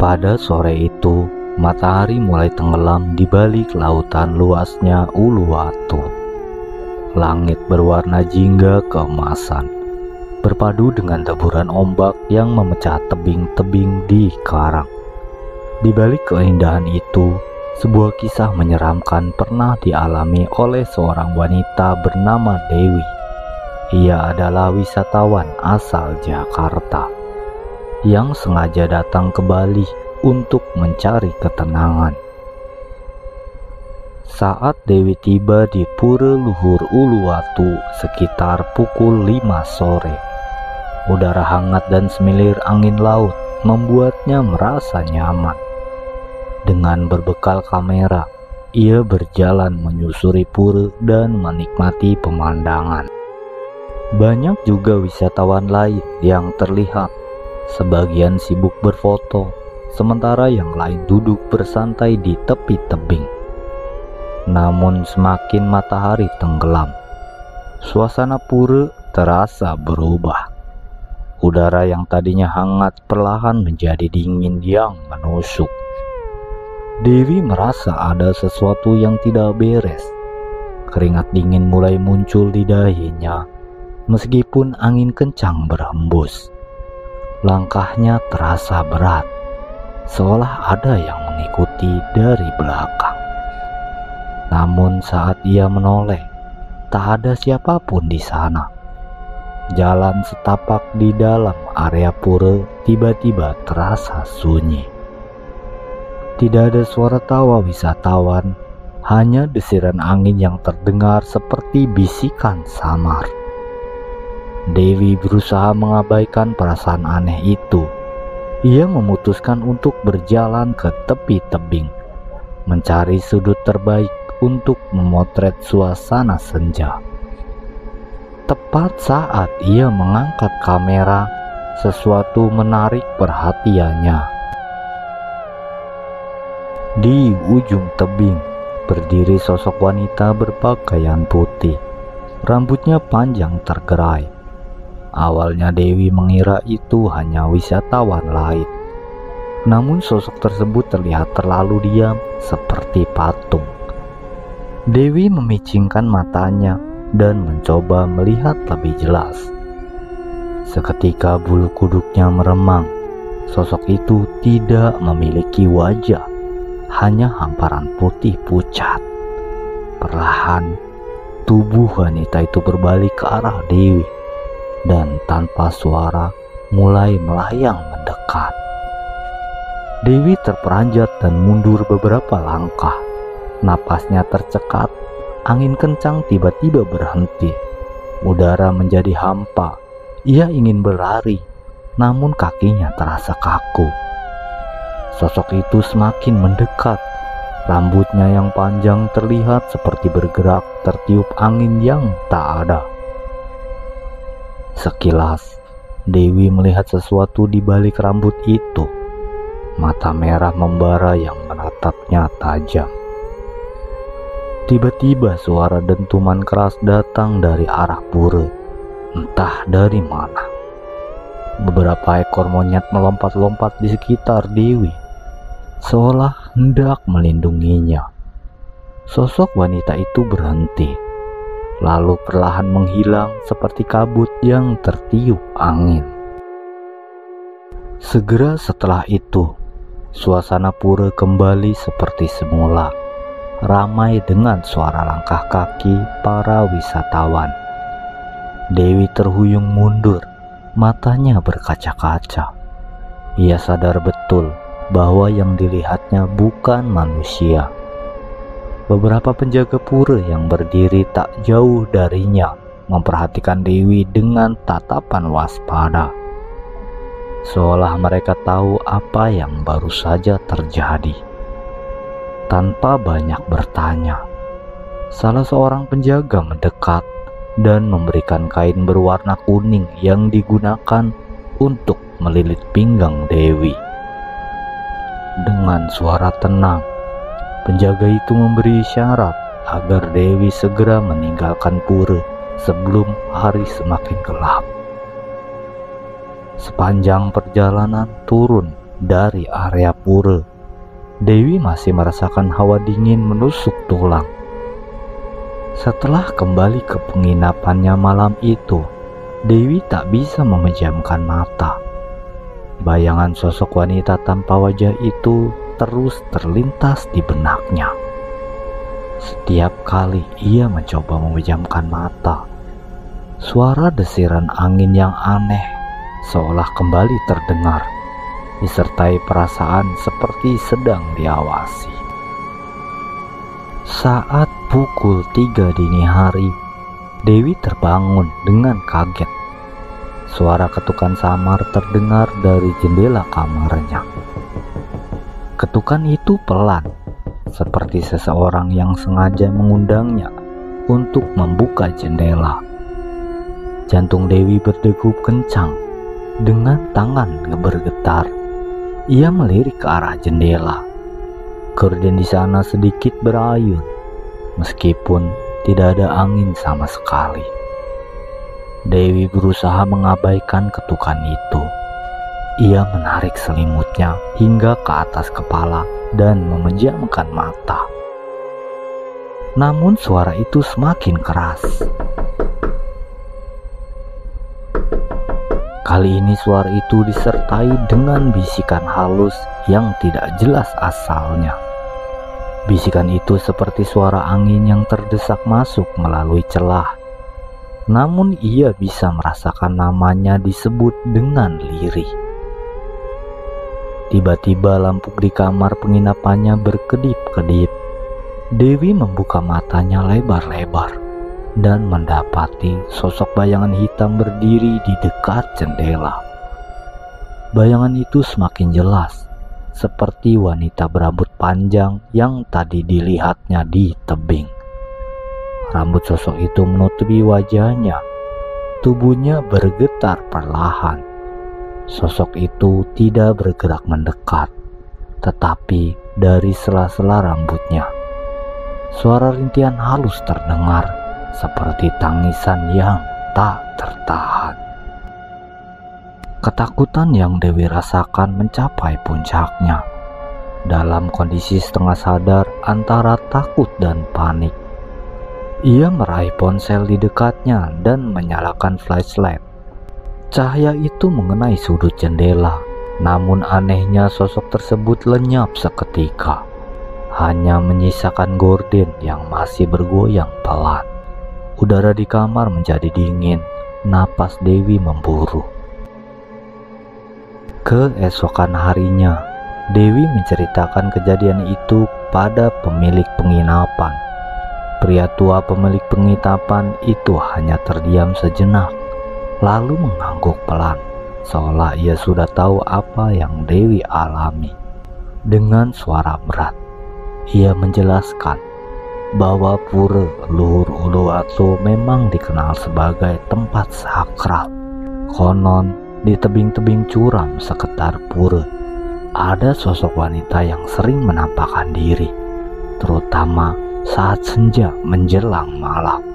Pada sore itu, matahari mulai tenggelam di balik lautan luasnya Uluwatu. Langit berwarna jingga keemasan, berpadu dengan deburan ombak yang memecah tebing-tebing di karang. Di balik keindahan itu, sebuah kisah menyeramkan pernah dialami oleh seorang wanita bernama Dewi. Ia adalah wisatawan asal Jakarta yang sengaja datang ke Bali untuk mencari ketenangan. Saat Dewi tiba di Pura Luhur Uluwatu sekitar pukul 5 sore, udara hangat dan semilir angin laut membuatnya merasa nyaman. Dengan berbekal kamera, ia berjalan menyusuri pura dan menikmati pemandangan. Banyak juga wisatawan lain yang terlihat. Sebagian sibuk berfoto, sementara yang lain duduk bersantai di tepi tebing. Namun semakin matahari tenggelam, suasana pura terasa berubah. Udara yang tadinya hangat perlahan menjadi dingin yang menusuk. Dewi merasa ada sesuatu yang tidak beres. Keringat dingin mulai muncul di dahinya, meskipun angin kencang berhembus. Langkahnya terasa berat, seolah ada yang mengikuti dari belakang. Namun saat ia menoleh, tak ada siapapun di sana. Jalan setapak di dalam area pura tiba-tiba terasa sunyi. Tidak ada suara tawa wisatawan, hanya desiran angin yang terdengar seperti bisikan samar. Dewi berusaha mengabaikan perasaan aneh itu. Ia memutuskan untuk berjalan ke tepi tebing, mencari sudut terbaik untuk memotret suasana senja. Tepat saat ia mengangkat kamera, sesuatu menarik perhatiannya. Di ujung tebing, berdiri sosok wanita berpakaian putih. Rambutnya panjang tergerai. Awalnya Dewi mengira itu hanya wisatawan lain. Namun sosok tersebut terlihat terlalu diam seperti patung. Dewi memicingkan matanya dan mencoba melihat lebih jelas. Seketika bulu kuduknya meremang. Sosok itu tidak memiliki wajah, hanya hamparan putih pucat. Perlahan, tubuh wanita itu berbalik ke arah Dewi dan tanpa suara mulai melayang mendekat. Dewi terperanjat dan mundur beberapa langkah. Napasnya tercekat, angin kencang tiba-tiba berhenti. Udara menjadi hampa. Ia ingin berlari, namun kakinya terasa kaku. Sosok itu semakin mendekat. Rambutnya yang panjang terlihat seperti bergerak tertiup angin yang tak ada. Sekilas, Dewi melihat sesuatu di balik rambut itu. Mata merah membara yang menatapnya tajam. Tiba-tiba suara dentuman keras datang dari arah pura, entah dari mana. Beberapa ekor monyet melompat-lompat di sekitar Dewi, seolah hendak melindunginya. Sosok wanita itu berhenti, lalu perlahan menghilang seperti kabut yang tertiup angin. Segera setelah itu, suasana pura kembali seperti semula, ramai dengan suara langkah kaki para wisatawan. Dewi terhuyung mundur, matanya berkaca-kaca. Ia sadar betul bahwa yang dilihatnya bukan manusia. Beberapa penjaga pura yang berdiri tak jauh darinya memperhatikan Dewi dengan tatapan waspada, seolah mereka tahu apa yang baru saja terjadi. Tanpa banyak bertanya, salah seorang penjaga mendekat dan memberikan kain berwarna kuning yang digunakan untuk melilit pinggang Dewi. Dengan suara tenang, penjaga itu memberi isyarat agar Dewi segera meninggalkan pura sebelum hari semakin gelap. Sepanjang perjalanan turun dari area pura. Dewi masih merasakan hawa dingin menusuk tulang. Setelah kembali ke penginapannya malam itu, Dewi tak bisa memejamkan mata. Bayangan sosok wanita tanpa wajah itu terus terlintas di benaknya. Setiap kali ia mencoba memejamkan mata, suara desiran angin yang aneh seolah kembali terdengar, disertai perasaan seperti sedang diawasi. Saat pukul 3 dini hari, Dewi terbangun dengan kaget. Suara ketukan samar terdengar dari jendela kamarnya. Ketukan itu pelan, seperti seseorang yang sengaja mengundangnya untuk membuka jendela. Jantung Dewi berdegup kencang. Dengan tangan bergetar, ia melirik ke arah jendela. Gorden di sana sedikit berayun, meskipun tidak ada angin sama sekali. Dewi berusaha mengabaikan ketukan itu. Ia menarik selimutnya hingga ke atas kepala dan memejamkan mata. Namun suara itu semakin keras. Kali ini suara itu disertai dengan bisikan halus yang tidak jelas asalnya. Bisikan itu seperti suara angin yang terdesak masuk melalui celah. Namun ia bisa merasakan namanya disebut dengan lirih. Tiba-tiba lampu di kamar penginapannya berkedip-kedip. Dewi membuka matanya lebar-lebar dan mendapati sosok bayangan hitam berdiri di dekat jendela. Bayangan itu semakin jelas, seperti wanita berambut panjang yang tadi dilihatnya di tebing. Rambut sosok itu menutupi wajahnya. Tubuhnya bergetar perlahan. Sosok itu tidak bergerak mendekat, tetapi dari sela-sela rambutnya, suara rintihan halus terdengar, seperti tangisan yang tak tertahan. Ketakutan yang Dewi rasakan mencapai puncaknya. Dalam kondisi setengah sadar antara takut dan panik, ia meraih ponsel di dekatnya dan menyalakan flashlight. Cahaya itu mengenai sudut jendela, namun anehnya sosok tersebut lenyap seketika, hanya menyisakan gorden yang masih bergoyang pelan. Udara di kamar menjadi dingin, napas Dewi memburu. Keesokan harinya, Dewi menceritakan kejadian itu pada pemilik penginapan. Pria tua pemilik penginapan itu hanya terdiam sejenak, lalu mengangguk pelan, seolah ia sudah tahu apa yang Dewi alami. Dengan suara berat, ia menjelaskan bahwa pura Luhur Uluwatu memang dikenal sebagai tempat sakral. Konon, di tebing-tebing curam sekitar pura, ada sosok wanita yang sering menampakkan diri, terutama saat senja menjelang malam.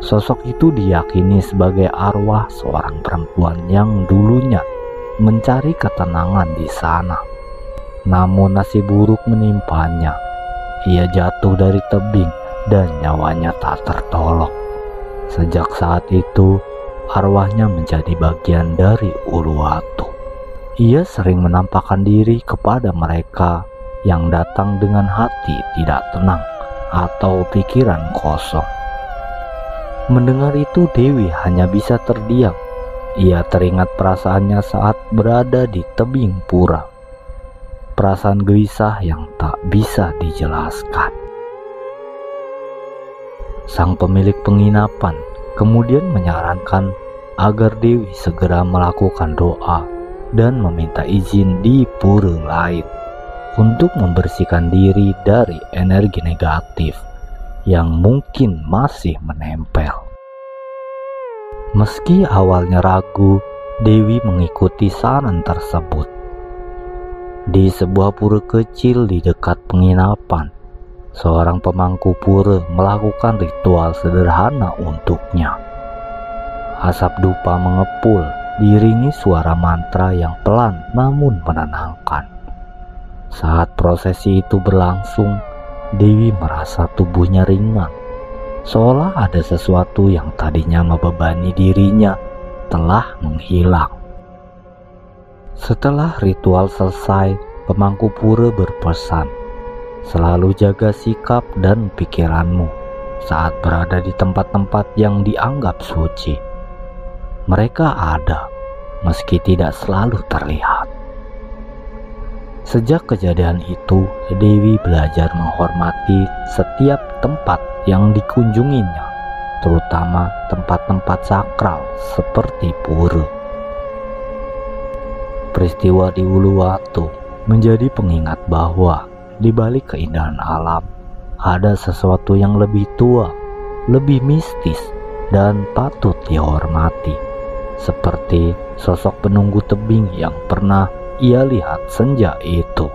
Sosok itu diyakini sebagai arwah seorang perempuan yang dulunya mencari ketenangan di sana. Namun nasib buruk menimpanya. Ia jatuh dari tebing dan nyawanya tak tertolong. Sejak saat itu, arwahnya menjadi bagian dari Uluwatu. Ia sering menampakkan diri kepada mereka yang datang dengan hati tidak tenang atau pikiran kosong. Mendengar itu, Dewi hanya bisa terdiam. Ia teringat perasaannya saat berada di tebing pura. Perasaan gelisah yang tak bisa dijelaskan. Sang pemilik penginapan kemudian menyarankan agar Dewi segera melakukan doa dan meminta izin di pura lain untuk membersihkan diri dari energi negatif yang mungkin masih menempel. Meski awalnya ragu, Dewi mengikuti saran tersebut. Di sebuah pura kecil di dekat penginapan, seorang pemangku pura melakukan ritual sederhana untuknya. Asap dupa mengepul diiringi suara mantra yang pelan namun menenangkan. Saat prosesi itu berlangsung, Dewi merasa tubuhnya ringan, seolah ada sesuatu yang tadinya membebani dirinya telah menghilang. Setelah ritual selesai, pemangku pura berpesan, selalu jaga sikap dan pikiranmu saat berada di tempat-tempat yang dianggap suci. Mereka ada, meski tidak selalu terlihat. Sejak kejadian itu, Dewi belajar menghormati setiap tempat yang dikunjunginya, terutama tempat-tempat sakral seperti pura. Peristiwa di Uluwatu menjadi pengingat bahwa di balik keindahan alam ada sesuatu yang lebih tua, lebih mistis, dan patut dihormati, seperti sosok penunggu tebing yang pernah ia lihat senja itu.